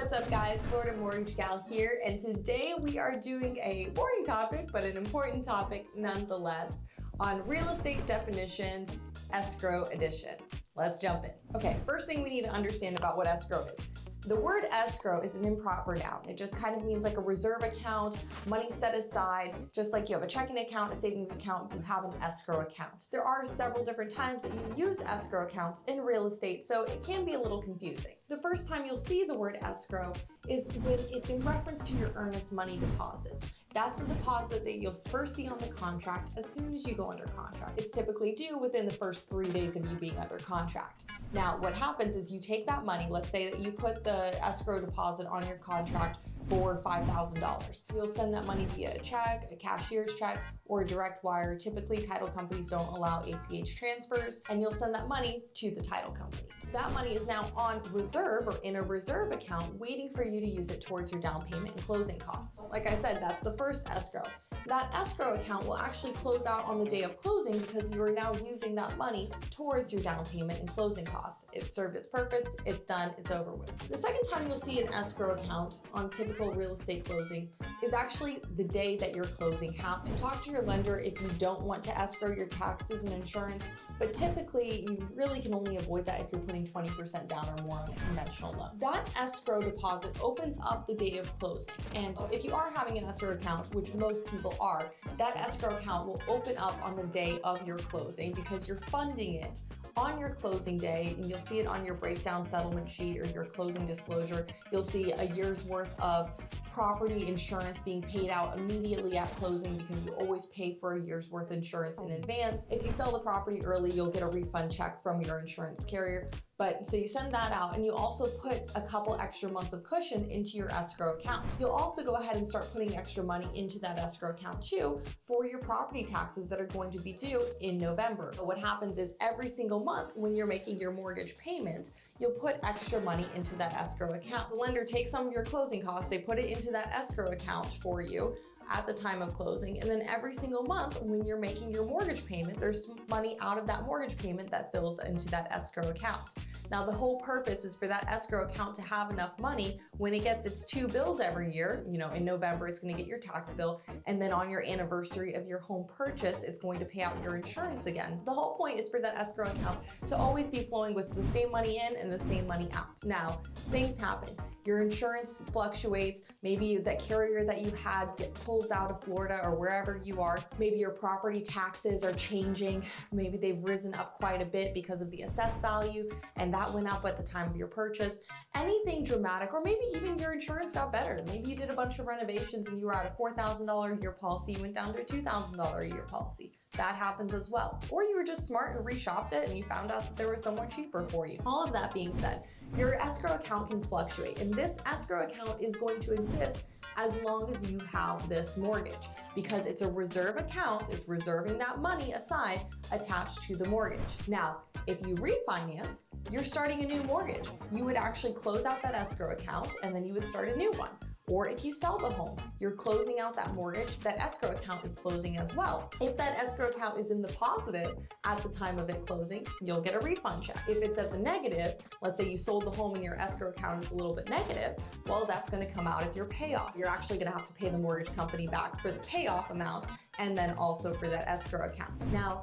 What's up guys, Florida Mortgage Gal here, and today we are doing a boring topic, but an important topic nonetheless, on real estate definitions, escrow edition. Let's jump in. Okay, first thing we need to understand about what escrow is. The word escrow is an improper noun. It just kind of means like a reserve account, money set aside, just like you have a checking account, a savings account, you have an escrow account. There are several different times that you use escrow accounts in real estate, so it can be a little confusing. The first time you'll see the word escrow is when it's in reference to your earnest money deposit. That's the deposit that you'll first see on the contract as soon as you go under contract. It's typically due within the first 3 days of you being under contract. Now, what happens is you take that money, let's say that you put the escrow deposit on your contract for $5,000. You'll send that money via a check, a cashier's check, or a direct wire. Typically, title companies don't allow ACH transfers, and you'll send that money to the title company. That money is now on reserve or in a reserve account waiting for you to use it towards your down payment and closing costs. Like I said, that's the first escrow. That escrow account will actually close out on the day of closing because you are now using that money towards your down payment and closing costs. It served its purpose, it's done, it's over with. The second time you'll see an escrow account on typical real estate closing is actually the day that your closing happened. Talk to your lender if you don't want to escrow your taxes and insurance, but typically you really can only avoid that if you're putting 20% down or more on a conventional loan. That escrow deposit opens up the day of closing, and if you are having an escrow account, which most people are, that escrow account will open up on the day of your closing because you're funding it on your closing day, and you'll see it on your breakdown settlement sheet or your closing disclosure. You'll see a year's worth of property insurance being paid out immediately at closing because you always pay for a year's worth of insurance in advance. If you sell the property early, you'll get a refund check from your insurance carrier. But so you send that out, and you also put a couple extra months of cushion into your escrow account. You'll also go ahead and start putting extra money into that escrow account too for your property taxes that are going to be due in November. But what happens is every single month when you're making your mortgage payment, you'll put extra money into that escrow account. The lender takes some of your closing costs, they put it into that escrow account for you at the time of closing, and then every single month when you're making your mortgage payment, there's money out of that mortgage payment that fills into that escrow account. Now, the whole purpose is for that escrow account to have enough money when it gets its 2 bills every year. You know, in November, it's going to get your tax bill, and then on your anniversary of your home purchase, it's going to pay out your insurance again. The whole point is for that escrow account to always be flowing with the same money in and the same money out. Now, things happen. Your insurance fluctuates. Maybe that carrier that you had pulls out of Florida or wherever you are. Maybe your property taxes are changing. Maybe they've risen up quite a bit because of the assessed value, and that went up at the time of your purchase. Anything dramatic, or maybe even your insurance got better. Maybe you did a bunch of renovations and you were at a $4,000 a year policy, you went down to a $2,000 a year policy. That happens as well. Or you were just smart and reshopped it and you found out that there was somewhere cheaper for you. All of that being said, your escrow account can fluctuate, and this escrow account is going to exist as long as you have this mortgage, because it's a reserve account. It's reserving that money aside attached to the mortgage. Now, if you refinance, you're starting a new mortgage. You would actually close out that escrow account and then you would start a new one. Or if you sell the home, you're closing out that mortgage, that escrow account is closing as well. If that escrow account is in the positive at the time of it closing, you'll get a refund check. If it's at the negative, let's say you sold the home and your escrow account is a little bit negative, well, that's gonna come out of your payoff. You're actually gonna have to pay the mortgage company back for the payoff amount and then also for that escrow account. Now,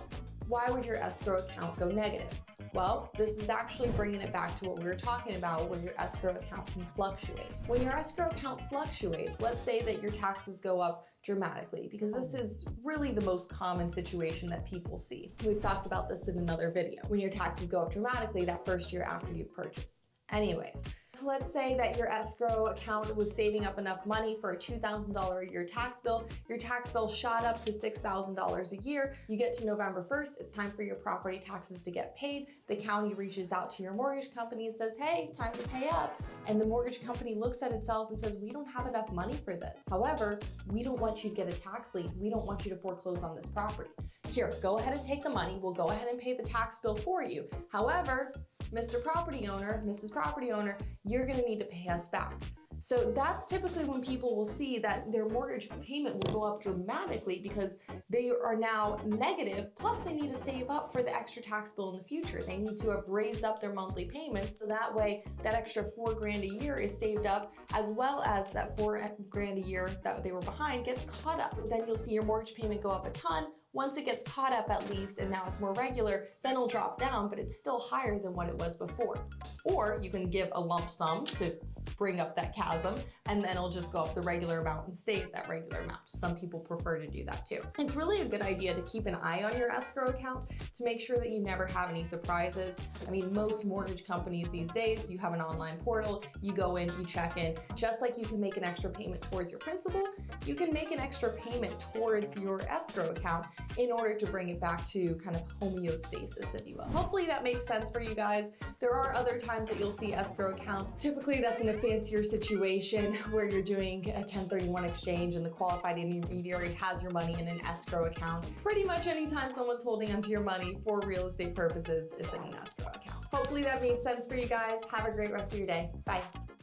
why would your escrow account go negative? Well, this is actually bringing it back to what we were talking about when your escrow account can fluctuate. When your escrow account fluctuates, let's say that your taxes go up dramatically, because this is really the most common situation that people see. We've talked about this in another video. When your taxes go up dramatically that first year after you've purchased. Anyways, let's say that your escrow account was saving up enough money for a $2,000 a year tax bill. Your tax bill shot up to $6,000 a year. You get to November 1st, it's time for your property taxes to get paid. The county reaches out to your mortgage company and says, hey, time to pay up. And the mortgage company looks at itself and says, we don't have enough money for this. However, we don't want you to get a tax lien. We don't want you to foreclose on this property. Here, go ahead and take the money. We'll go ahead and pay the tax bill for you. However, Mr. Property Owner, Mrs. Property Owner, you're gonna need to pay us back. So that's typically when people will see that their mortgage payment will go up dramatically because they are now negative, plus they need to save up for the extra tax bill in the future. They need to have raised up their monthly payments, so that way that extra $4,000 a year is saved up, as well as that $4,000 a year that they were behind gets caught up. Then you'll see your mortgage payment go up a ton. Once it gets caught up at least, and now it's more regular, then it'll drop down, but it's still higher than what it was before. Or you can give a lump sum to bring up that chasm, and then it'll just go up the regular amount and stay at that regular amount. Some people prefer to do that too. It's really a good idea to keep an eye on your escrow account to make sure that you never have any surprises. I mean, most mortgage companies these days, you have an online portal, you go in, you check in. Just like you can make an extra payment towards your principal, you can make an extra payment towards your escrow account in order to bring it back to kind of homeostasis, if you will. Hopefully that makes sense for you guys. There are other times that you'll see escrow accounts. Typically that's in a fancier situation where you're doing a 1031 exchange and the qualified intermediary has your money in an escrow account. Pretty much anytime someone's holding onto your money for real estate purposes, it's in an escrow account. Hopefully that made sense for you guys. Have a great rest of your day. Bye.